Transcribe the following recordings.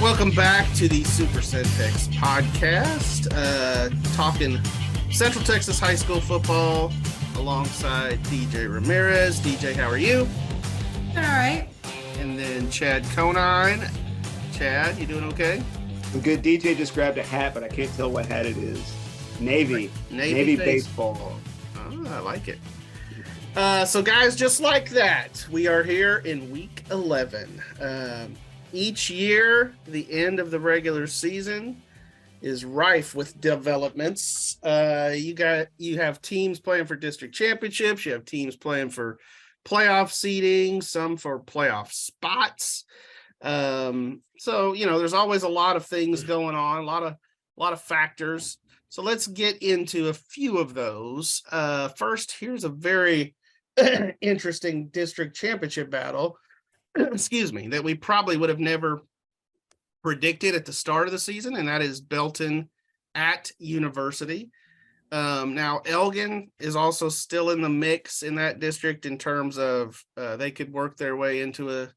right, welcome back to the Super Centex Podcast, talking Central Texas high school football alongside DJ Ramirez. DJ, how are you? All right. And then Chad Conine. Chad, you doing okay? I'm good. DJ just grabbed a hat, but I can't tell what hat it is. Navy baseball. Oh, I like it. So guys, just like that, we are here in week 11. Each year, the end of the regular season is rife with developments. You have teams playing for district championships. You have teams playing for playoff seeding, some for playoff spots. So there's always a lot of things going on, a lot of factors. So let's get into a few of those. First, here's a very interesting district championship battle. Excuse me, that we probably would have never predicted at the start of the season, and that is Belton at University. Now, Elgin is also still in the mix in that district in terms of they could work their way into a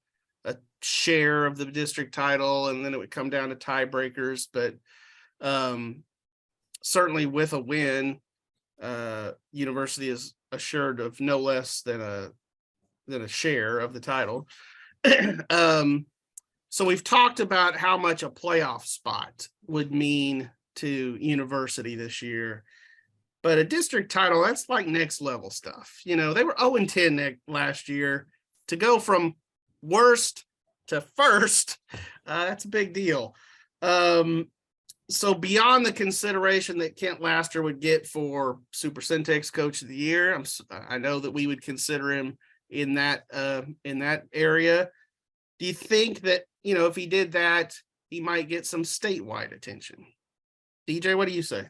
share of the district title, and then it would come down to tiebreakers. But certainly with a win, University is assured of no less than a share of the title. So we've talked about how much a playoff spot would mean to University this year, but a district title, that's like next level stuff. They were 0-10 last year. To go from worst to first, that's a big deal. So beyond the consideration that Kent Laster would get for Super Centex Coach of the Year, I know that we would consider him in that area. Do you think that if he did that, he might get some statewide attention? DJ, what do you say?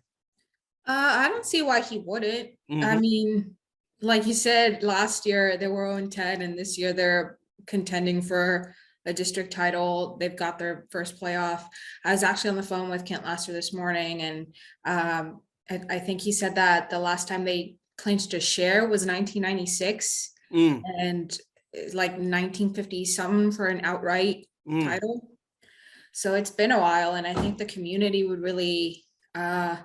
I don't see why he wouldn't. Mm-hmm. I mean, like you said, last year they were 0-10, and this year they're contending for a district title. They've got their first playoff. I was actually on the phone with Kent Laster this morning, and I think he said that the last time they clinched a share was 1996. And like 1950 something for an outright title. So it's been a while, and I think the community would really be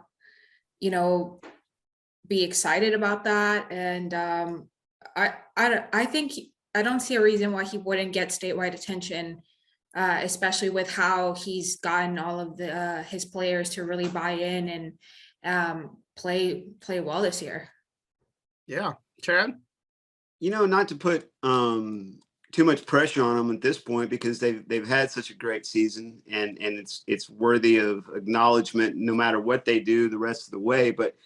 excited about that. And I think I don't see a reason why he wouldn't get statewide attention, especially with how he's gotten all of his players to really buy in and play well this year. Yeah. Chad? Not to put too much pressure on them at this point, because they've had such a great season, and it's worthy of acknowledgement no matter what they do the rest of the way. But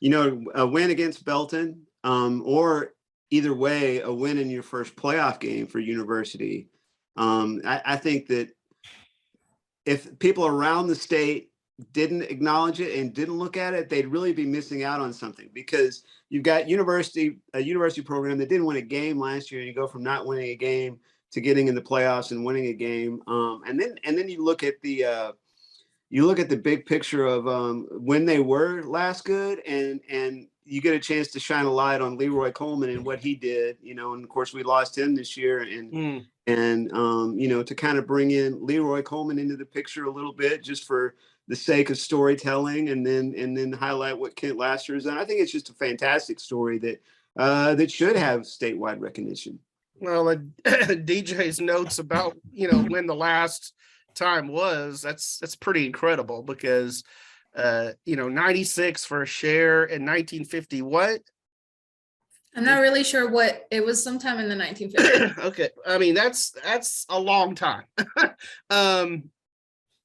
a win against Belton, or either way, a win in your first playoff game for University. I think that if people around the state didn't acknowledge it and didn't look at it, they'd really be missing out on something, because you've got a university program that didn't win a game last year. You go from not winning a game to getting in the playoffs and winning a game. And then you look at the big picture of when they were last good, and you get a chance to shine a light on Leroy Coleman and what he did, and of course we lost him this year, and to kind of bring in Leroy Coleman into the picture a little bit, just for the sake of storytelling, and then highlight what Kent Laster has done. I think it's just a fantastic story that should have statewide recognition. Well, DJ's notes about when the last time was, that's pretty incredible, because 96 for a share in 1950. What? I'm not really sure what it was. Sometime in the 1950s. Okay, I mean that's a long time.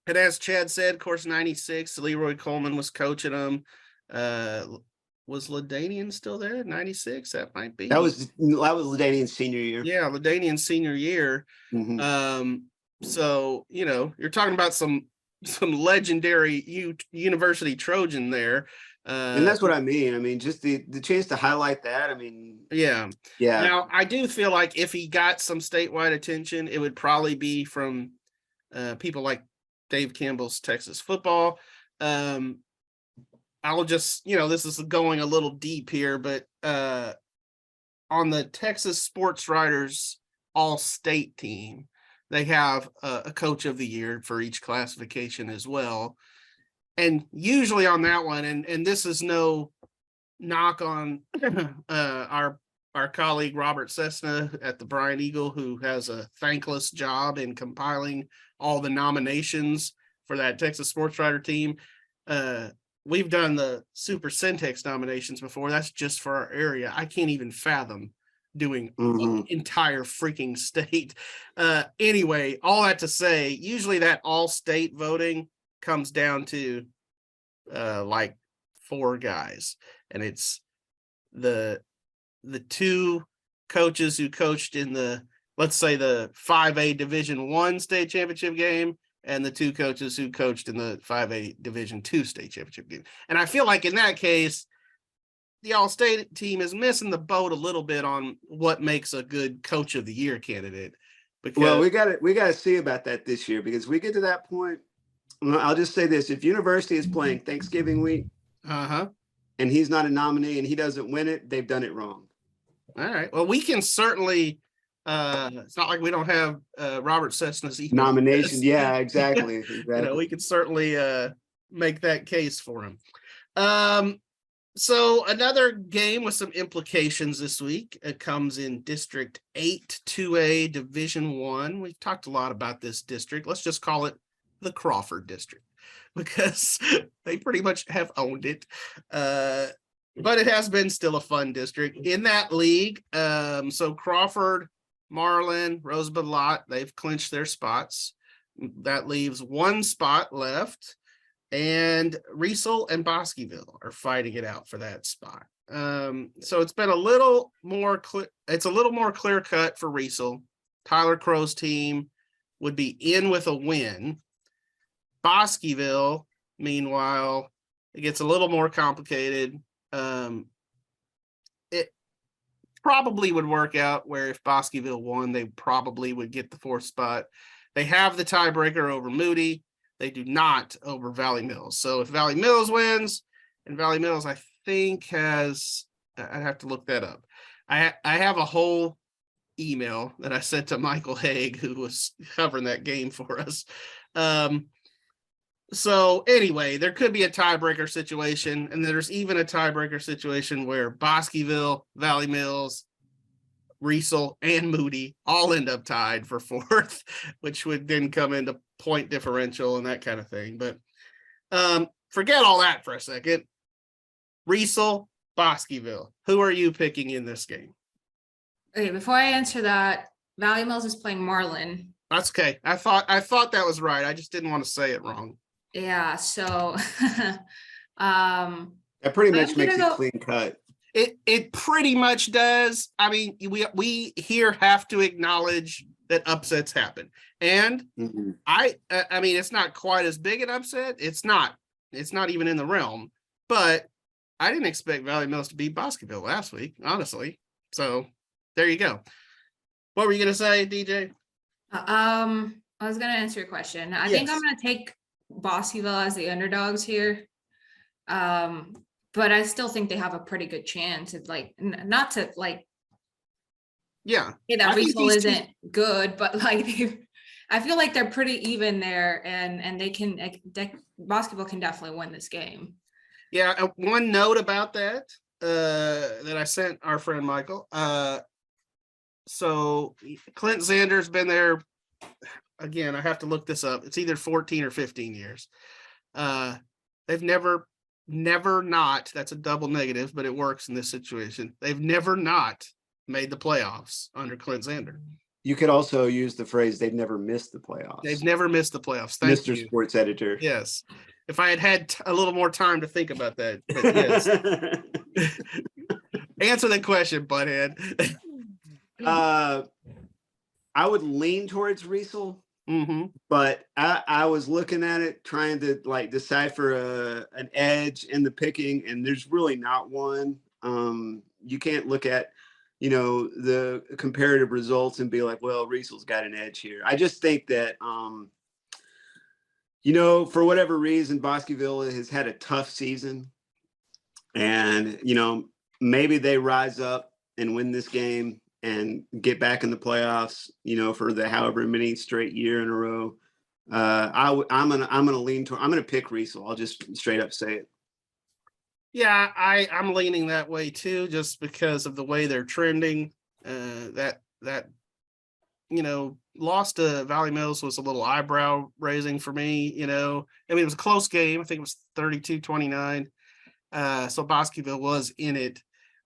And as Chad said, of course, 96, Leroy Coleman was coaching them. Was Ladanian still there? 96, that might be. That was Ladanian's senior year. Yeah, Ladanian's senior year. Mm-hmm. So you're talking about some legendary University Trojan there. And that's what I mean. I mean, just the chance to highlight that. I mean, yeah. Now, I do feel like if he got some statewide attention, it would probably be from people like Dave Campbell's Texas Football. I'll just, this is going a little deep here, but on the Texas Sportswriters All-State team, they have a coach of the year for each classification as well. And usually on that one, and this is no knock on our colleague Robert Cessna at the Bryant Eagle, who has a thankless job in compiling all the nominations for that Texas sportswriter team. We've done the Super Centex nominations before. That's just for our area. I can't even fathom doing the entire freaking state. Anyway, all that to say, usually that all state voting comes down to like 4 guys, and it's the 2 coaches who coached in the, let's say, the 5A Division I state championship game, and the 2 coaches who coached in the 5A Division II state championship game. And I feel like in that case, the all-state team is missing the boat a little bit on what makes a good coach of the year candidate. Because, well, we got to see about that this year, because we get to that point. I'll just say this: if University is playing Thanksgiving week, and he's not a nominee and he doesn't win it, they've done it wrong. All right. Well, we can certainly. It's not like we don't have Robert Cessna's nomination. Yeah, exactly. We can certainly make that case for him. So another game with some implications this week. It comes in District 8, 2A, Division 1. We've talked a lot about this district. Let's just call it the Crawford district, because they pretty much have owned it. But it has been still a fun district in that league. So Crawford, Marlin, Rosebud-Lott, they've clinched their spots. That leaves 1 spot left, and Riesel and Bosqueville are fighting it out for that spot. So it's been a little more clear cut for Riesel. Tyler Crow's team would be in with a win. Bosqueville, meanwhile, it gets a little more complicated. It probably would work out where if Bosqueville won, they probably would get the 4th spot. They have the tiebreaker over Moody. They do not over Valley Mills. So if Valley Mills wins, and Valley Mills, I think, has, I'd have to look that up. I have a whole email that I sent to Michael Haig, who was covering that game for us. So anyway, there could be a tiebreaker situation, and there's even a tiebreaker situation where Bosqueville, Valley Mills, Riesel, and Moody all end up tied for 4th, which would then come into point differential and that kind of thing. But forget all that for a second. Riesel, Bosqueville, who are you picking in this game? Okay, before I answer that, Valley Mills is playing Marlin. That's okay. I thought that was right. I just didn't want to say it wrong. Yeah, so that pretty much makes it clean cut. It pretty much does. I mean, we here have to acknowledge that upsets happen, and I mean, it's not quite as big an upset. It's not even in the realm. But I didn't expect Valley Mills to beat Bosqueville last week, honestly. So there you go. What were you gonna say, DJ? I was gonna answer your question. I think I'm gonna take Bosqueville as the underdogs here. But I still think they have a pretty good chance of, like, not to, like, yeah, that Riesel isn't good, but like I feel like they're pretty even there, and they can, Bosqueville can definitely win this game. Yeah, one note about that that I sent our friend Michael. So Clint Zander's been there. Again, I have to look this up. It's either 14 or 15 years. They've never not, that's a double negative, but it works in this situation. They've never not made the playoffs under Clint Zander. You could also use the phrase, they've never missed the playoffs. They've never missed the playoffs. Thank Mr. you. Sports Editor. Yes. If I had a little more time to think about that. But yes. Answer the question, butthead. I would lean towards Riesel. But I was looking at it, trying to like decipher an edge in the picking, and there's really not one. You can't look at, the comparative results and be like, well, Riesel's got an edge here. I just think that, for whatever reason, Bosqueville has had a tough season, and maybe they rise up and win this game. and get back in the playoffs, for the however many straight year in a row. I'm gonna pick Riesel. I'll just straight up say it. Yeah, I'm leaning that way too, just because of the way they're trending. That loss to Valley Mills was a little eyebrow raising for me. I mean, it was a close game. I think it was 32-29. So Bosqueville was in it,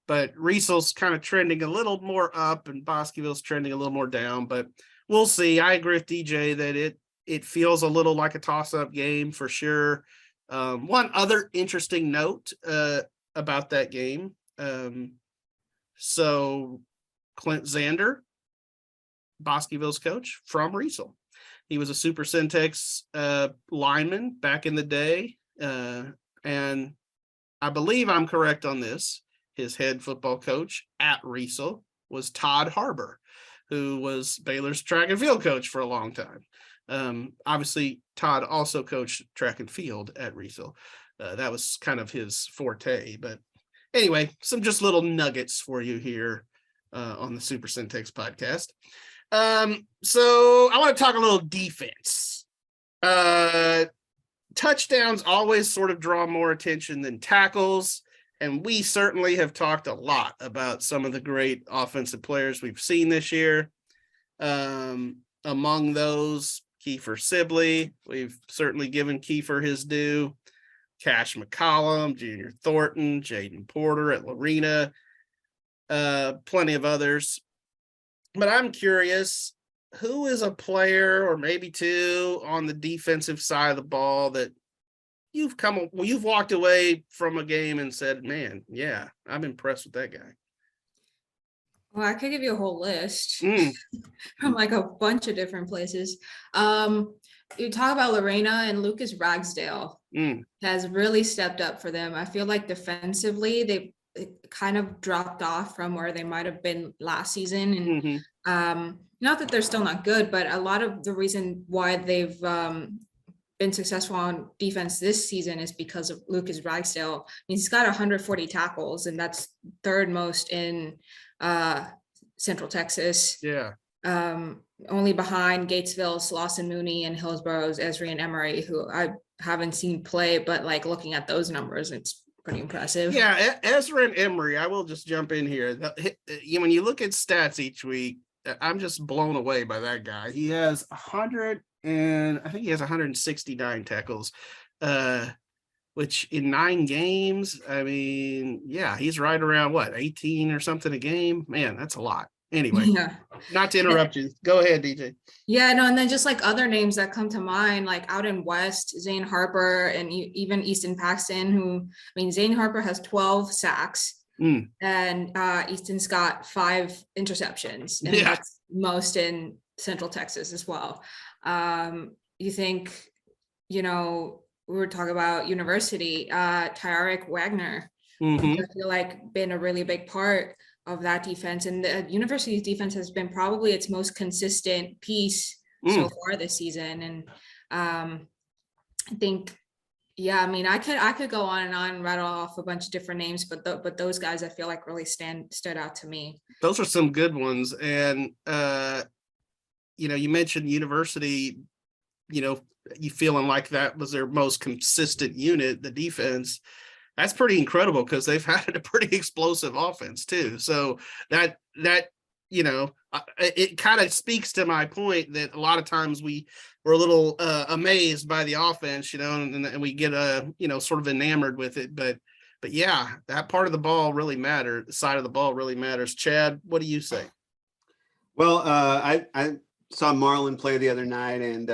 but Riesel's kind of trending a little more up and Bosqueville's trending a little more down, but we'll see. I agree with DJ that it feels a little like a toss-up game for sure. One other interesting note about that game. So Clint Zander, Bosqueville's coach, from Riesel. He was a Super Centex lineman back in the day. And I believe I'm correct on this. His head football coach at Riesel was Todd Harbor, who was Baylor's track and field coach for a long time. Obviously, Todd also coached track and field at Riesel. That was kind of his forte. But anyway, some just little nuggets for you here on the Super Centex podcast. So I want to talk a little defense. Touchdowns always sort of draw more attention than tackles. And we certainly have talked a lot about some of the great offensive players we've seen this year. Among those, Kiefer Sibley. We've certainly given Kiefer his due. Cash McCollum, Junior Thornton, Jaden Porter at Lorena. Plenty of others. But I'm curious, who is a player or maybe two on the defensive side of the ball that you've walked away from a game and said, man, yeah, I'm impressed with that guy? Well, I could give you a whole list from like a bunch of different places. You talk about Lorena, and Lucas Ragsdale has really stepped up for them. I feel like defensively, they kind of dropped off from where they might have been last season. And not that they're still not good, but a lot of the reason why they've been successful on defense this season is because of Lucas Ragsdale. I mean, he's got 140 tackles, and that's third most in Central Texas. Yeah. Only behind Gatesville's Lawson Mooney and Hillsboro's Esri and Emery, who I haven't seen play, but like looking at those numbers, it's pretty impressive. Yeah, Ezra and Emery, I will just jump in here. When you look at stats each week, I'm just blown away by that guy. He has 169 tackles, which in 9 games, I mean, yeah, he's right around 18 or something a game. Man, that's a lot. Anyway, not to interrupt you. Go ahead, DJ. Yeah, no, and then just like other names that come to mind, like out in West, Zane Harper and even Easton Paxton, Zane Harper has 12 sacks and Easton's got 5 interceptions, and that's most in Central Texas as well. You think, we were talking about University, Tyarick Wagner, I feel like been a really big part of that defense, and the University's defense has been probably its most consistent piece so far this season. And I think, I could go on and rattle off a bunch of different names, but those guys I feel like really stood out to me. Those are some good ones. And you mentioned University, you feeling like that was their most consistent unit, the defense. That's pretty incredible because they've had a pretty explosive offense too. So that it kind of speaks to my point that a lot of times we're a little amazed by the offense, and we get sort of enamored with it. But yeah, that part of the ball really matters. The side of the ball really matters. Chad, what do you say? Well, I saw Marlin play the other night, and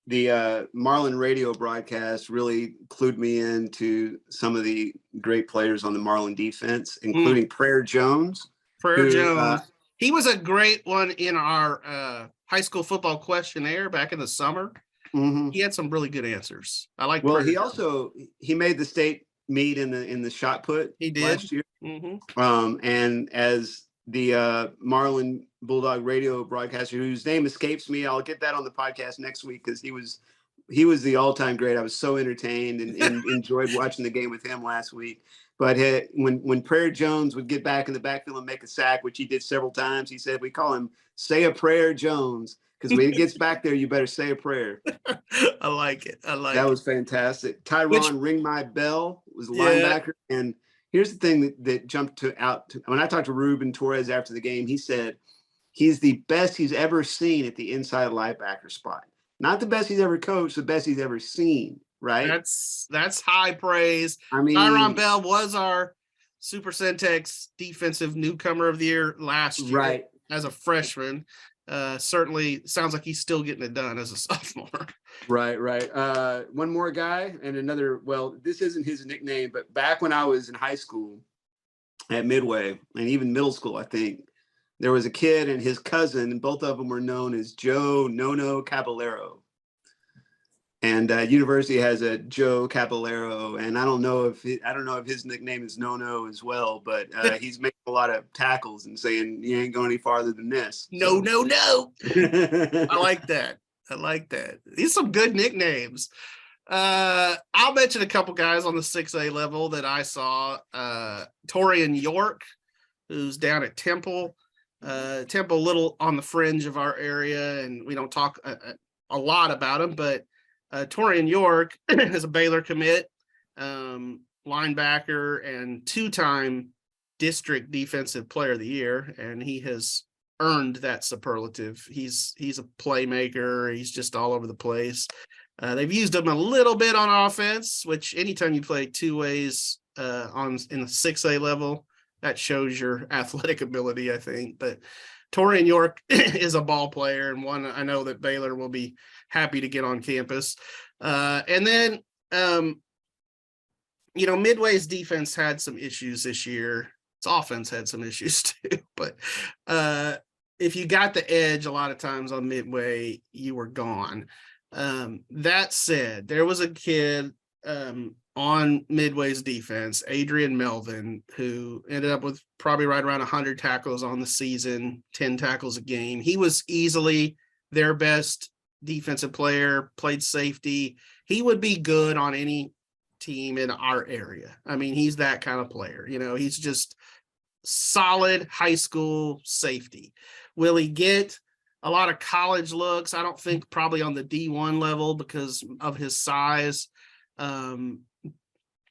the Marlin radio broadcast really clued me into some of the great players on the Marlin defense, including Prayer Jones. Jones. He was a great one in our high school football questionnaire back in the summer. He had some really good answers. I like. Well, he made the state meet in the shot put. He did last year. And as the Marlin Bulldog radio broadcaster, whose name escapes me, I'll get that on the podcast next week because he was the all-time great. I was so entertained and enjoyed watching the game with him last week. But when Prayer Jones would get back in the backfield and make a sack, which he did several times, he said, we call him Say a Prayer Jones, because when he gets back there, you better say a prayer. I like it. That was fantastic. Tyron Ring My Bell was a linebacker. And here's the thing that jumped out. When I talked to Ruben Torres after the game, he said he's the best he's ever seen at the inside linebacker spot. Not the best he's ever coached, the best he's ever seen. Right. That's high praise. I mean, Tyron Bell was our Super Centex defensive newcomer of the year last year, right, as a freshman. Certainly sounds like he's still getting it done as a sophomore. Right. One more guy and another. Well, this isn't his nickname, but back when I was in high school at Midway and even middle school, I think there was a kid and his cousin, and both of them were known as Joe Nono Caballero. And University has a Joe Caballero, and I don't know if his nickname is No as well, but he's making a lot of tackles and saying you ain't going any farther than this. No. I like that. These are some good nicknames. I'll mention a couple guys on the 6A level that I saw. Torian York, who's down at Temple. Temple, a little on the fringe of our area, and we don't talk a lot about him, but Torian York is a Baylor commit, linebacker, and two-time district defensive player of the year, and he has earned that superlative. He's a playmaker. He's just all over the place. They've used him a little bit on offense, which anytime you play two ways in the 6A level, that shows your athletic ability, I think. But Torian York is a ball player, and one I know that Baylor will be happy to get on campus. And then, Midway's defense had some issues this year. Its offense had some issues too. But if you got the edge a lot of times on Midway, you were gone. That said, there was a kid on Midway's defense, Adrian Melvin, who ended up with probably right around 100 tackles on the season, 10 tackles a game. He was easily their best defensive player, played safety. He would be good on any team in our area. I mean, he's that kind of player. He's just solid high school safety. Will he get a lot of college looks? I don't think probably on the D1 level because of his size.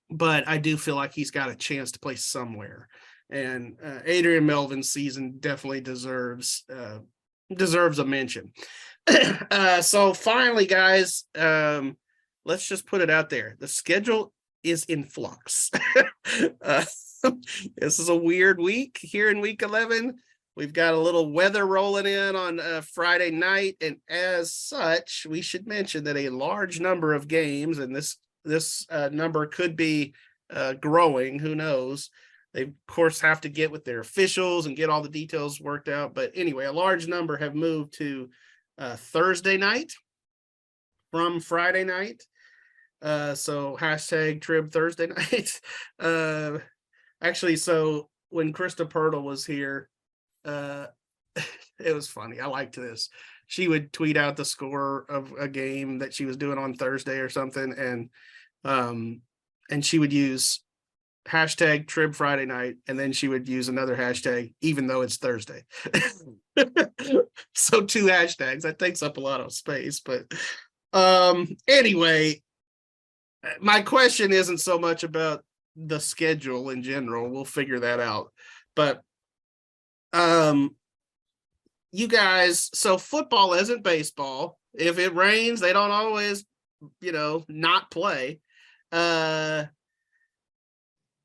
But I do feel like he's got a chance to play somewhere. And Adrian Melvin's season definitely deserves a mention. So finally, guys, let's just put it out there. The schedule is in flux. This is a weird week here in week 11. We've got a little weather rolling in on Friday night. And as such, we should mention that a large number of games, and this number could be growing, who knows. They, of course, have to get with their officials and get all the details worked out. But anyway, a large number have moved to Thursday night from Friday night. So hashtag Trib Thursday night. Actually, so when Krista Pirtle was here, it was funny. I liked this. She would tweet out the score of a game that she was doing on Thursday or something. And she would use hashtag Trib Friday night. And then she would use another hashtag, even though it's Thursday. So 2 hashtags, that takes up a lot of space. But anyway, my question isn't so much about the schedule in general. We'll figure that out. But you guys, so football isn't baseball. If it rains, they don't always, not play.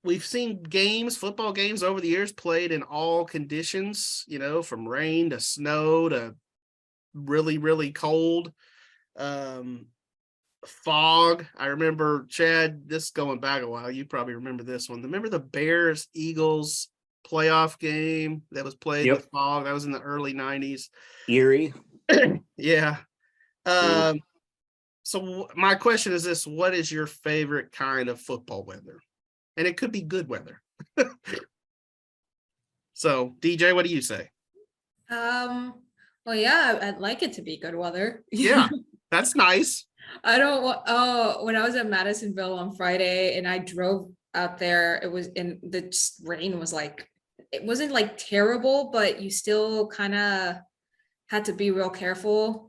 We've seen football games over the years played in all conditions, from rain to snow to really, really cold. Fog. I remember, Chad, this going back a while, you probably remember this one. Remember the Bears-Eagles playoff game that was played in the fog? That was in the early 90s. Eerie. Yeah. So my question is this: what is your favorite kind of football weather? And it could be good weather. So, DJ, what do you say? Well, yeah, I'd like it to be good weather. Yeah, that's nice. When I was at Madisonville on Friday and I drove out there. It was in the rain was like, it wasn't like terrible, but you still kind of had to be real careful,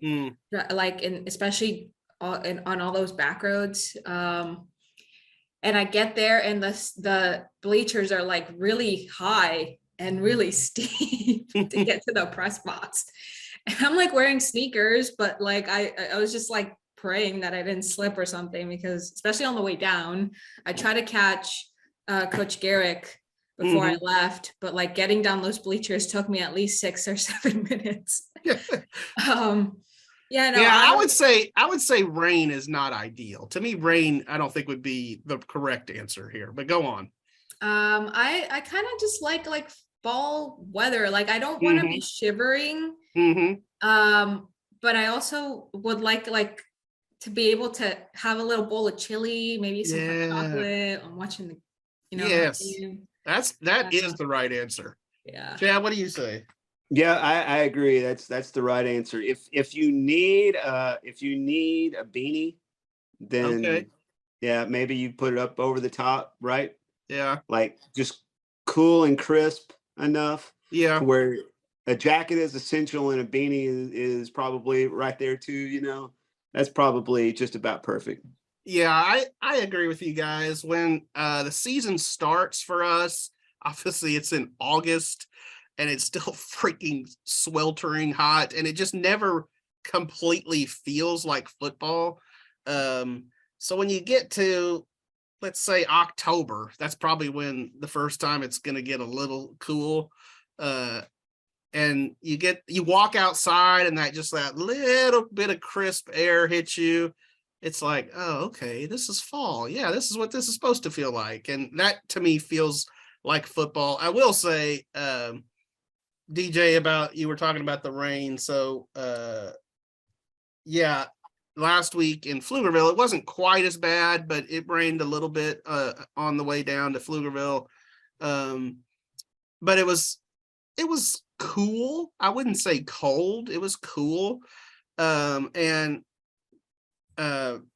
like, and especially on all those back roads. And I get there and the bleachers are like really high and really steep to get to the press box. And I'm like wearing sneakers, but like I was just like praying that I didn't slip or something, because especially on the way down, I try to catch Coach Garrick before I left, but like getting down those bleachers took me at least 6 or 7 minutes. I would say rain is not ideal. To me, rain, I don't think would be the correct answer here, but go on. I kind of just like fall weather. Like I don't want to be shivering. But I also would like to be able to have a little bowl of chili, maybe some hot chocolate. I'm watching the, yes, that is the right answer. Yeah. Chad, what do you say? Yeah, I agree. That's the right answer. If you need a beanie, then yeah, maybe you put it up over the top, right? Yeah. Like just cool and crisp enough. Yeah. Where a jacket is essential and a beanie is probably right there too, That's probably just about perfect. Yeah, I agree with you guys. When the season starts for us, obviously it's in August and it's still freaking sweltering hot and it just never completely feels like football. So when you get to, let's say, October, that's probably when the first time it's going to get a little cool. And you walk outside and that little bit of crisp air hits you. It's like, oh, okay, this is fall. Yeah, this is what this is supposed to feel like. And that to me feels like football. I will say, DJ, you were talking about the rain. So yeah, last week in Pflugerville, it wasn't quite as bad, but it rained a little bit on the way down to Pflugerville. But it was cool. I wouldn't say cold. It was cool. And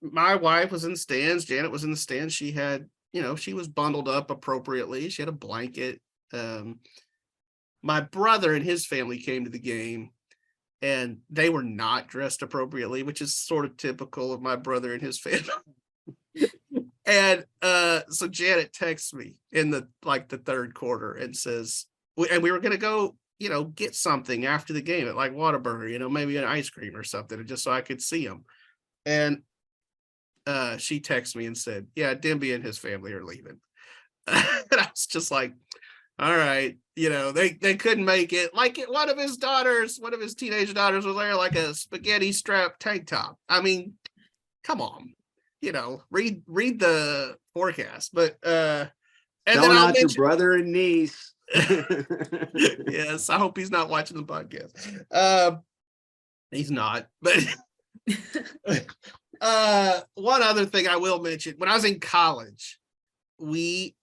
my wife was in the stands. Janet was in the stands. She had, she was bundled up appropriately. She had a blanket. My brother and his family came to the game and they were not dressed appropriately, which is sort of typical of my brother and his family. And so Janet texts me in the third quarter and says, and we were going to go, get something after the game at like Whataburger, maybe an ice cream or something, just so I could see him. And she texted me and said, yeah, Dimby and his family are leaving. And I was just like, all right, they couldn't make it. Like one of his teenage daughters was there like a spaghetti strap tank top. I mean, come on, read the forecast. But and then I'll mention your brother and niece. Yes, I hope he's not watching the podcast. He's not, but one other thing I will mention, when I was in college, we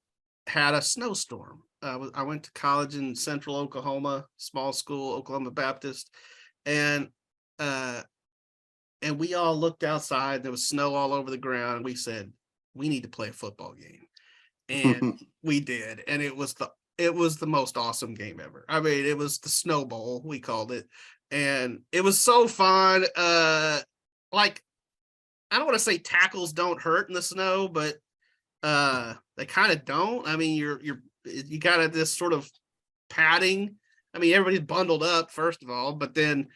had a snowstorm. I went to college in central Oklahoma, small school, Oklahoma Baptist, and we all looked outside. There was snow all over the ground. And we said, we need to play a football game. And we did. And it was the most awesome game ever. I mean, it was the Snow Bowl, we called it. And it was so fun. I don't want to say tackles don't hurt in the snow, but they kind of don't. I mean, you got this sort of padding. I mean, everybody's bundled up, first of all, but then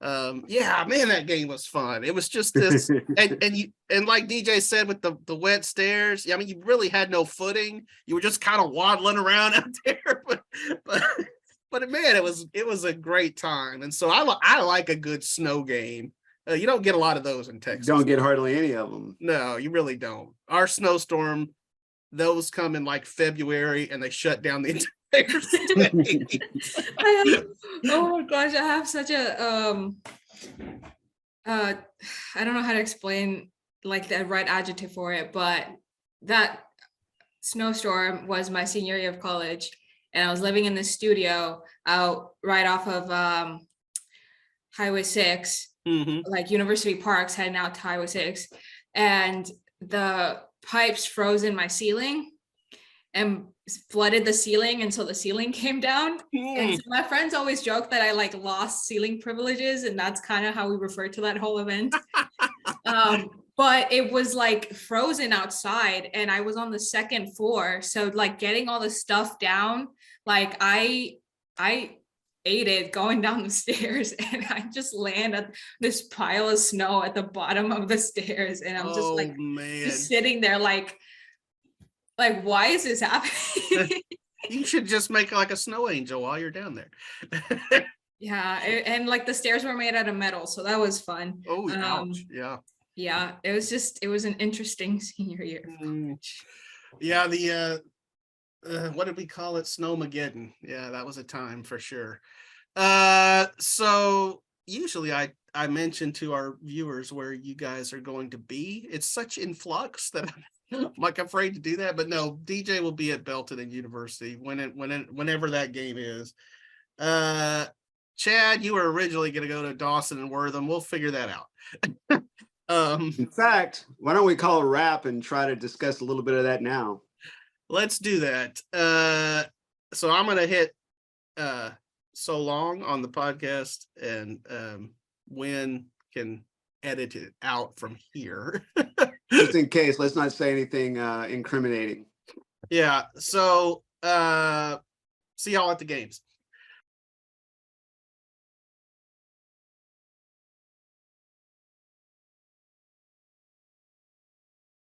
yeah, man, that game was fun. It was just this, and like DJ said, with the wet stairs, I mean, you really had no footing. You were just kind of waddling around out there, but man, it was a great time. And so I like a good snow game. You don't get a lot of those in Texas. Don't get hardly any of them. No, you really don't. Our snowstorm, those come in like February and they shut down the entire state. Oh my gosh, I have such a I don't know how to explain like the right adjective for it, but that snowstorm was my senior year of college, and I was living in the studio out right off of Highway 6, like University Parks, heading out to Highway 6, and the pipes froze in my ceiling. and flooded the ceiling until the ceiling came down. And Hmm. so my friends always joke that I like lost ceiling privileges, and that's kind of how we refer to that whole event. But it was like frozen outside, and I was on the second floor, so like getting all the stuff down, like I ate it going down the stairs, and I just land at this pile of snow at the bottom of the stairs, and I'm just Oh like man, just sitting there like why is this happening? you should just make like a snow angel while you're down there. Yeah, and like the stairs were made out of metal, so that was fun. Oh, ouch! Yeah. Yeah, it was an interesting senior year. Yeah, the what did we call it? Snowmageddon. Yeah, that was a time for sure. So usually I mention to our viewers where you guys are going to be. It's such in flux that I'm like afraid to do that, but no, DJ will be at Belton and University whenever that game is. Chad, you were originally going to go to Dawson and Wortham. We'll figure that out. In fact, why don't we call a wrap and try to discuss a little bit of that now? Let's do that. So I'm gonna hit so long on the podcast, and Wynn can edit it out from here. Just in case, let's not say anything incriminating. Yeah. So see y'all at the games.